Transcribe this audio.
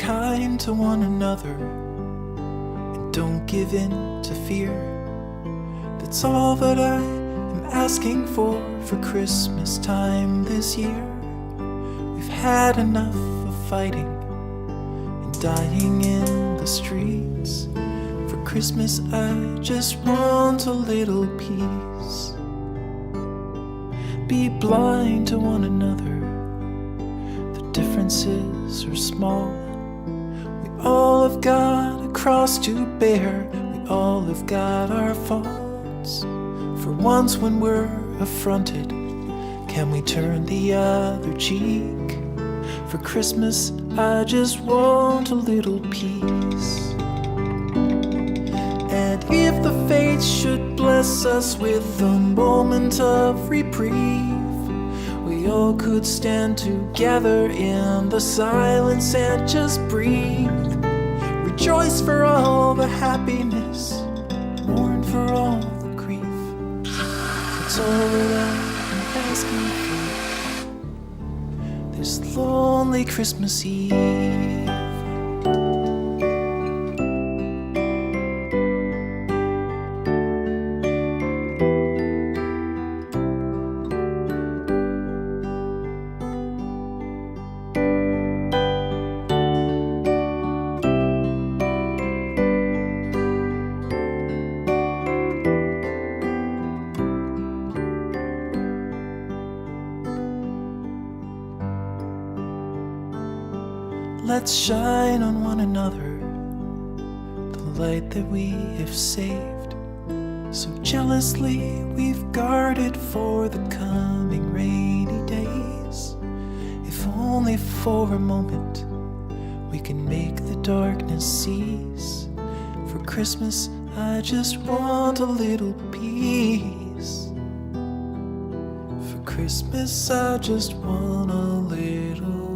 kind to one another and don't give in to fear. That's all that I am asking for Christmas time this year. We've had enough of fighting and dying in the streets. For Christmas I just want a little peace. Be blind to one another. The differences are small. We all have got a cross to bear. We all have got our faults. For once when we're affronted, can we turn the other cheek? For Christmas I just want a little peace. And if the fates should bless us with a moment of reprieve, we all could stand together in the silence and just breathe. Rejoice for all the happiness, mourn for all the grief. That's all that I'm asking for this lonely Christmas Eve. Let's shine on one another the light that we have saved. So jealously we've guarded for the coming rainy days. If only for a moment we can make the darkness cease. For Christmas I just want a little peace. For Christmas I just want a little